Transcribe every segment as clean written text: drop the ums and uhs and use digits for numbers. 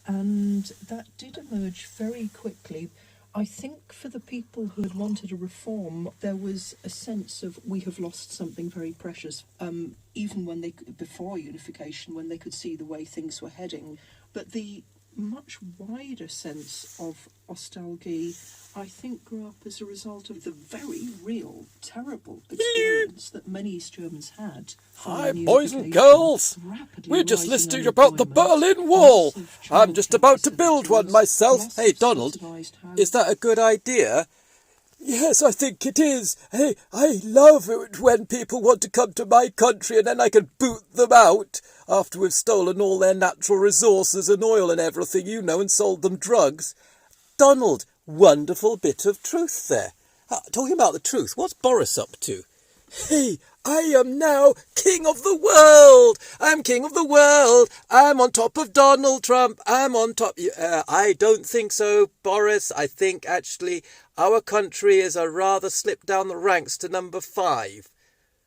And that did emerge very quickly. I think for the people who had wanted a reform, there was a sense of we have lost something very precious. Even when they before unification, when they could see the way things were heading, but the much wider sense of nostalgia, I think, grew up as a result of the very real, terrible experience that many East Germans had. Hi, boys and girls. We're just listening about the Berlin Wall. I'm just about to build one myself. Hey, Donald, is that a good idea? Yes, I think it is. Hey, I love it when people want to come to my country and then I can boot them out after we've stolen all their natural resources and oil and everything, you know, and sold them drugs. Donald, wonderful bit of truth there. Talking about the truth, what's Boris up to? Hey, I am now king of the world. I'm king of the world. I'm on top of Donald Trump. I'm on top. I don't think so, Boris. I think actually our country is a rather slip down the ranks to number 5.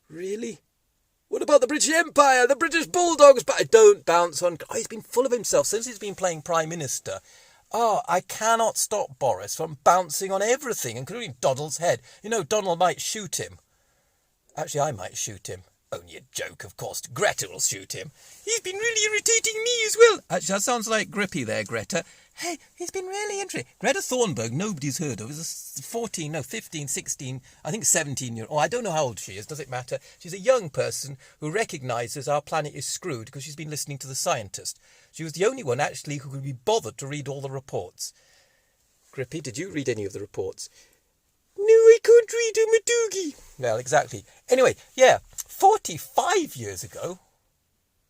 Really? What about the British Empire, the British Bulldogs? But I don't bounce on. Oh, he's been full of himself since he's been playing Prime Minister. Oh, I cannot stop Boris from bouncing on everything, including Donald's head. You know, Donald might shoot him. Actually, I might shoot him. Only a joke, of course. Greta will shoot him. He's been really irritating me as well. Actually, that sounds like Grippy there, Greta. Hey, he's been really interesting. Greta Thunberg, nobody's heard of, is a 15, 16, I think 17-year-old. Oh, I don't know how old she is, does it matter? She's a young person who recognises our planet is screwed because she's been listening to the scientist. She was the only one, actually, who could be bothered to read all the reports. Grippy, did you read any of the reports? No, I can't read a Madoogie. Well, exactly. Anyway, yeah, 45 years ago.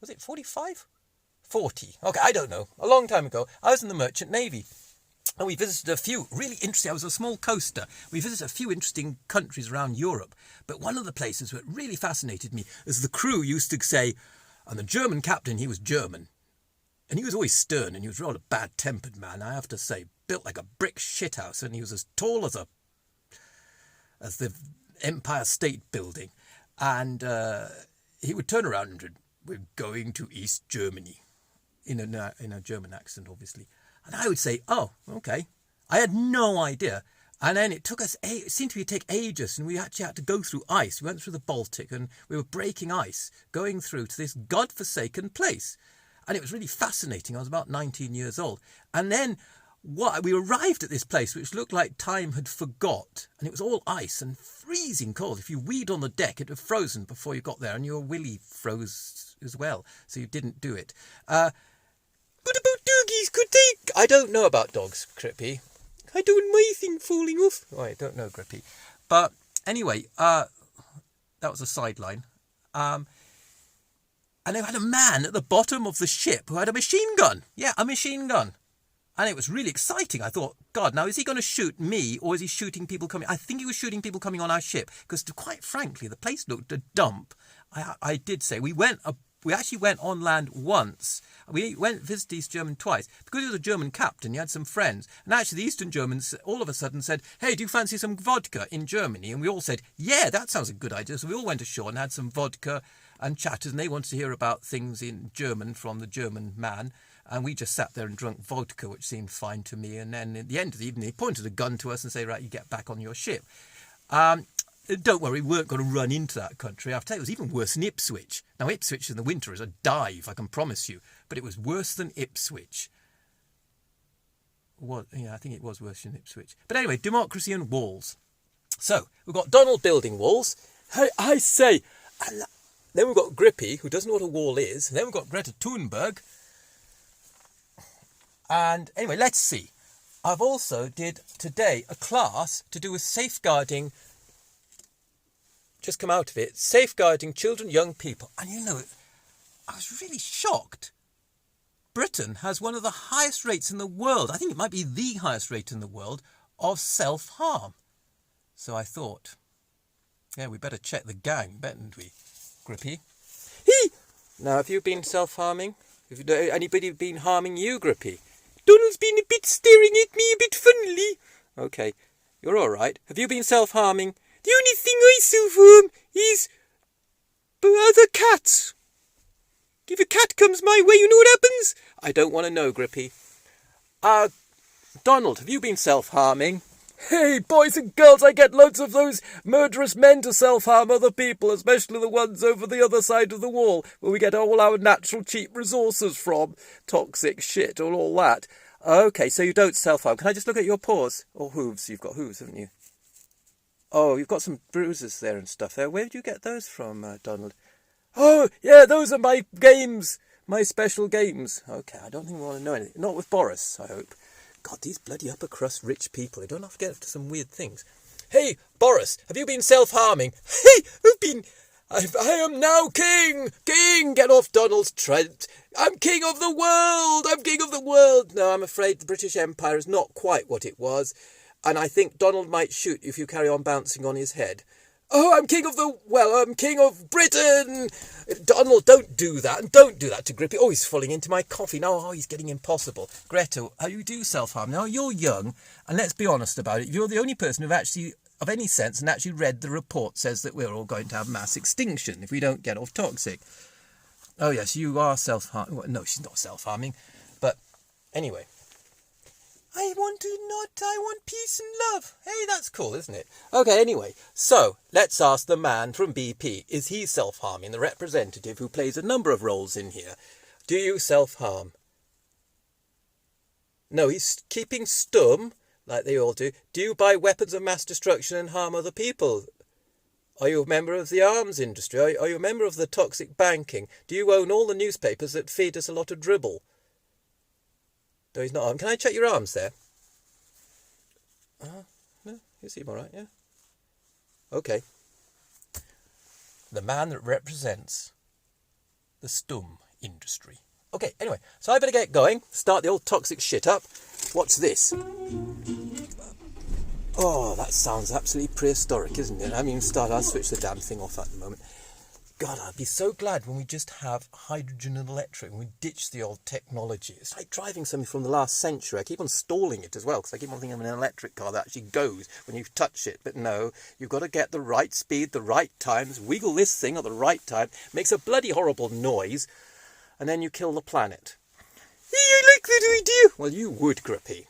Was it 45? 40. Okay, I don't know. A long time ago, I was in the Merchant Navy. And we visited a few really interesting. I was a small coaster. We visited a few interesting countries around Europe. But one of the places that really fascinated me is the crew used to say, and the German captain, he was German. And he was always stern, and he was a rather bad-tempered man, I have to say. Built like a brick shithouse, and he was as tall as the Empire State Building. And he would turn around and we're going to East Germany, in a German accent, obviously. And I would say, oh, okay. I had no idea. And then it took us, it seemed to take ages, and we actually had to go through ice. We went through the Baltic, and we were breaking ice, going through to this godforsaken place. And it was really fascinating. I was about 19 years old. And then we arrived at this place which looked like time had forgot, and it was all ice and freezing cold. If you weed on the deck, it had frozen before you got there, and your willy froze as well, so you didn't do it. What about doggies? Could they? I don't know about dogs, Grippy. I don't want my thing falling off. Oh, I don't know, Grippy. But anyway, that was a sideline. And they had a man at the bottom of the ship who had a machine gun. Yeah, a machine gun. And it was really exciting. I thought, God, now is he going to shoot me, or is he shooting people coming? I think he was shooting people coming on our ship, because quite frankly, the place looked a dump. I did say we actually went on land once. We went visit East German twice. Because he was a German captain, he had some friends. And actually the Eastern Germans all of a sudden said, hey, do you fancy some vodka in Germany? And we all said, yeah, that sounds a good idea. So we all went ashore and had some vodka and chatted, and they wanted to hear about things in German from the German man. And we just sat there and drank vodka, which seemed fine to me. And then at the end of the evening, he pointed a gun to us and said, right, you get back on your ship. Don't worry, we weren't going to run into that country. I'll tell you, it was even worse than Ipswich. Now, Ipswich in the winter is a dive, I can promise you. But it was worse than Ipswich. I think it was worse than Ipswich. But anyway, democracy and walls. So, we've got Donald building walls. Hey, I say. And then we've got Grippy, who doesn't know what a wall is. And then we've got Greta Thunberg. And anyway, let's see. I've also did today a class to do with safeguarding, just come out of it, safeguarding children, young people. And you know, I was really shocked. Britain has one of the highest rates in the world, I think it might be the highest rate in the world, of self-harm. So I thought, yeah, we better check the gang, bettn't we, Grippy? Now, have you been self-harming? Have anybody been harming you, Grippy? Donald's been a bit staring at me a bit funnily. Okay, you're all right. Have you been self-harming? The only thing I self-harm is other cats. If a cat comes my way, you know what happens? I don't want to know, Grippy. Donald, have you been self-harming? Hey, boys and girls, I get loads of those murderous men to self-harm other people, especially the ones over the other side of the wall, where we get all our natural cheap resources from. Toxic shit and all that. Okay, so you don't self-harm. Can I just look at your paws? Or hooves? You've got hooves, haven't you? Oh, you've got some bruises there and stuff there. Where did you get those from, Donald? Oh, yeah, those are my games. My special games. Okay, I don't think we want to know anything. Not with Boris, I hope. God, these bloody upper crust rich people, they don't have to get up to some weird things. Hey, Boris, have you been self-harming? Hey, I am now king! King! Get off Donald's Trent! I'm king of the world! I'm king of the world! No, I'm afraid the British Empire is not quite what it was, and I think Donald might shoot you if you carry on bouncing on his head. Oh, I'm king of Britain! Donald, don't do that, and don't do that to Grippy. Oh, he's falling into my coffee. No, oh, he's getting impossible. Greta, how you do self-harm. Now, you're young, and let's be honest about it. You're the only person who've actually, of any sense, and actually read the report says that we're all going to have mass extinction if we don't get off toxic. Oh, yes, you are self-harming. Well, no, she's not self-harming, but anyway. I want peace and love. Hey, that's cool, isn't it? Okay, anyway, so let's ask the man from BP. Is he self-harming? The representative who plays a number of roles in here. Do you self-harm? No, he's keeping stum, like they all do. Do you buy weapons of mass destruction and harm other people? Are you a member of the arms industry? Are you a member of the toxic banking? Do you own all the newspapers that feed us a lot of dribble? No, he's not armed. Can I check your arms there? No, you seem all right, yeah. Okay. The man that represents the stum industry. Okay, anyway, so I better get going. Start the old toxic shit up. What's this? Oh, that sounds absolutely prehistoric, isn't it? I mean, I'll switch the damn thing off at the moment. God, I'd be so glad when we just have hydrogen and electric and we ditch the old technology. It's like driving something from the last century. I keep on stalling it as well because I keep on thinking of an electric car that actually goes when you touch it. But no, you've got to get the right speed, the right times, wiggle this thing at the right time, makes a bloody horrible noise, and then you kill the planet. You like that idea? Well, you would, Grippy.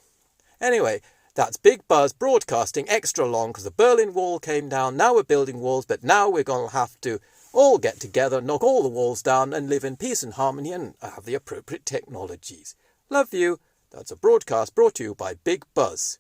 Anyway, that's Big Buzz broadcasting extra long because the Berlin Wall came down. Now we're building walls, but now we're going to have to all get together, knock all the walls down and live in peace and harmony and have the appropriate technologies. Love you. That's a broadcast brought to you by Big Buzz.